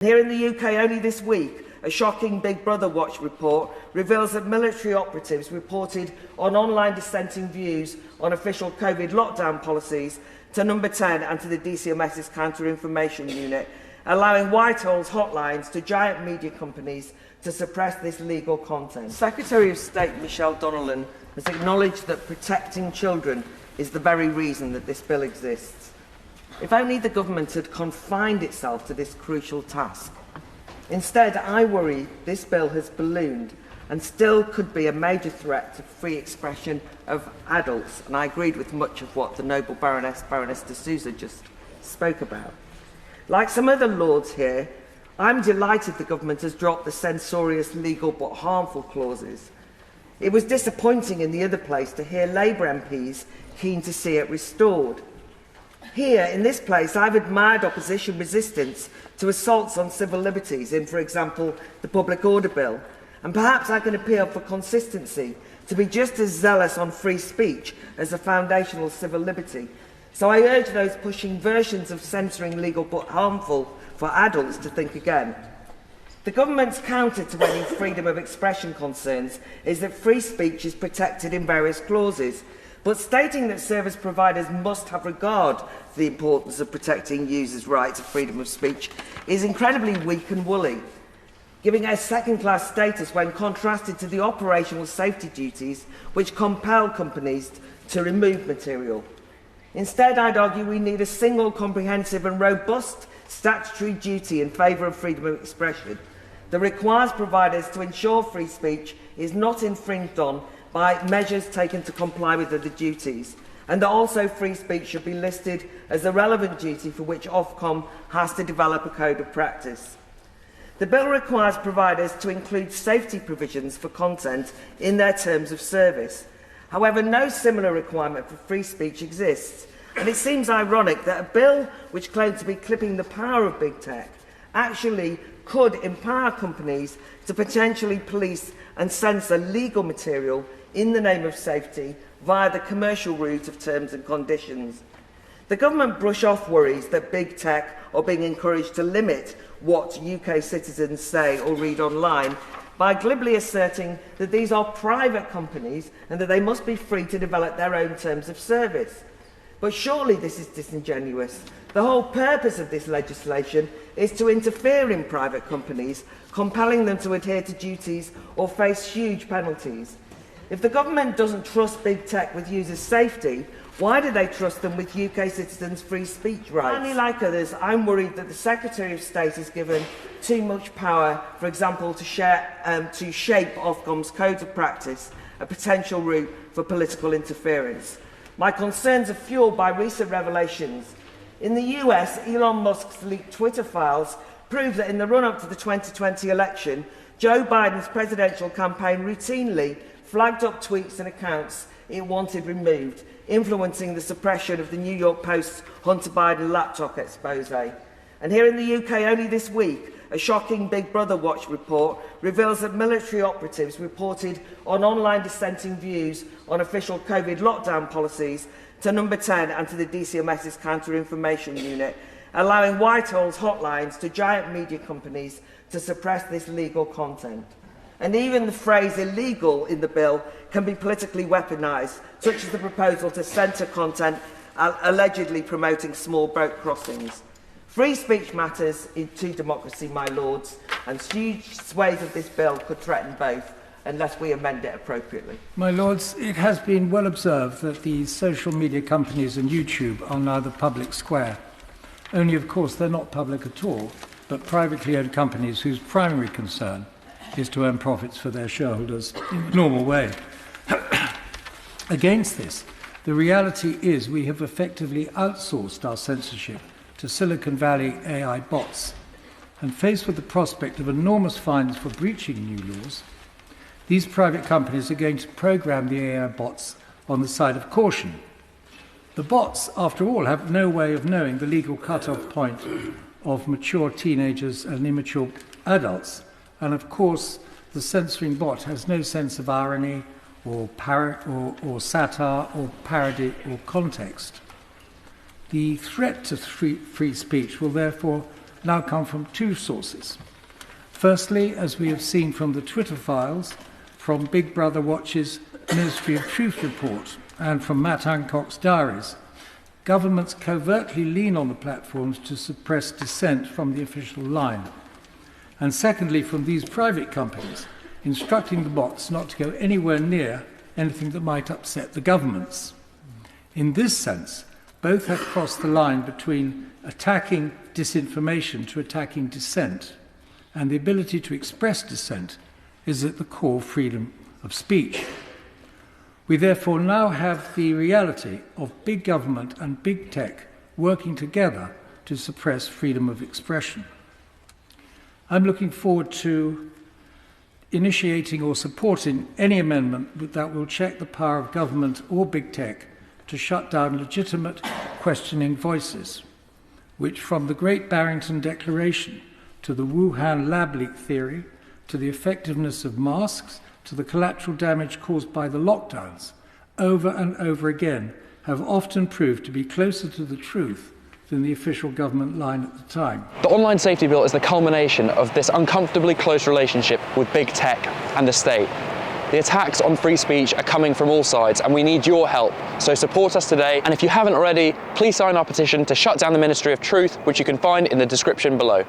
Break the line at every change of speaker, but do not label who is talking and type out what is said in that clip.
Here in the UK, only this week, a shocking Big Brother Watch report reveals that military operatives reported on online dissenting views on official COVID lockdown policies to Number 10 and to the DCMS's Counter-Information Unit, allowing Whitehall's hotlines to giant media companies to suppress this legal content. Secretary of State Michelle Donnellan has acknowledged that protecting children is the very reason that this bill exists. If only the government had confined itself to this crucial task. Instead, I worry this bill has ballooned and still could be a major threat to free expression of adults, and I agreed with much of what the noble Baroness de Souza just spoke about. Like some other lords here, I'm delighted the government has dropped the censorious legal but harmful clauses. It was disappointing in the other place to hear Labour MPs keen to see it restored. Here, in this place, I've admired opposition resistance to assaults on civil liberties in, for example, the Public Order Bill, and perhaps I can appeal for consistency to be just as zealous on free speech as a foundational civil liberty. So I urge those pushing versions of censoring legal but harmful for adults to think again. The government's counter to any freedom of expression concerns is that free speech is protected in various clauses, but stating that service providers must have regard for the importance of protecting users' right to freedom of speech is incredibly weak and woolly, giving a second-class status when contrasted to the operational safety duties which compel companies to remove material. Instead, I'd argue we need a single, comprehensive and robust statutory duty in favour of freedom of expression that requires providers to ensure free speech is not infringed on by measures taken to comply with other duties, and that also free speech should be listed as a relevant duty for which Ofcom has to develop a code of practice. The bill requires providers to include safety provisions for content in their terms of service. However, no similar requirement for free speech exists, and it seems ironic that a bill which claims to be clipping the power of big tech actually could empower companies to potentially police and censor legal material in the name of safety via the commercial route of terms and conditions. The government brush off worries that big tech are being encouraged to limit what UK citizens say or read online by glibly asserting that these are private companies and that they must be free to develop their own terms of service. But surely this is disingenuous. The whole purpose of this legislation is to interfere in private companies, compelling them to adhere to duties or face huge penalties. If the government doesn't trust big tech with users' safety, why do they trust them with UK citizens' free speech rights? Finally, like others, I'm worried that the Secretary of State is given too much power, for example, to shape Ofcom's code of practice, a potential route for political interference. My concerns are fuelled by recent revelations. In the US, Elon Musk's leaked Twitter files prove that in the run-up to the 2020 election, Joe Biden's presidential campaign routinely flagged up tweets and accounts it wanted removed, influencing the suppression of the New York Post's Hunter Biden laptop expose. And here in the UK, only this week, a shocking Big Brother Watch report reveals that military operatives reported on online dissenting views on official COVID lockdown policies to Number 10 and to the DCMS's Counter-Information Unit, allowing Whitehall's hotlines to giant media companies to suppress this legal content. And even the phrase illegal in the bill can be politically weaponised, such as the proposal to censor content allegedly promoting small boat crossings. Free speech matters to democracy, my lords, and huge swathes of this bill could threaten both unless we amend it appropriately.
My lords, it has been well observed that the social media companies and YouTube are now the public square. Only, of course, they're not public at all, but privately owned companies whose primary concern is to earn profits for their shareholders in the normal way. Against this, the reality is we have effectively outsourced our censorship to Silicon Valley AI bots, and faced with the prospect of enormous fines for breaching new laws, these private companies are going to program the AI bots on the side of caution. The bots, after all, have no way of knowing the legal cut-off point of mature teenagers and immature adults, and of course the censoring bot has no sense of irony or satire or parody or context. The threat to free speech will therefore now come from two sources. Firstly, as we have seen from the Twitter files, from Big Brother Watch's Ministry of Truth report and from Matt Hancock's diaries, governments covertly lean on the platforms to suppress dissent from the official line. And secondly, from these private companies, instructing the bots not to go anywhere near anything that might upset the governments. In this sense, both have crossed the line between attacking disinformation to attacking dissent, and the ability to express dissent is at the core of freedom of speech. We therefore now have the reality of big government and big tech working together to suppress freedom of expression. I'm looking forward to initiating or supporting any amendment that will check the power of government or big tech to shut down legitimate questioning voices, which, from the Great Barrington Declaration to the Wuhan lab leak theory, to the effectiveness of masks, to the collateral damage caused by the lockdowns, over and over again, have often proved to be closer to the truth than the official government line at the time.
The Online Safety Bill is the culmination of this uncomfortably close relationship with big tech and the state. The attacks on free speech are coming from all sides, and we need your help. So support us today, and if you haven't already, please sign our petition to shut down the Ministry of Truth, which you can find in the description below.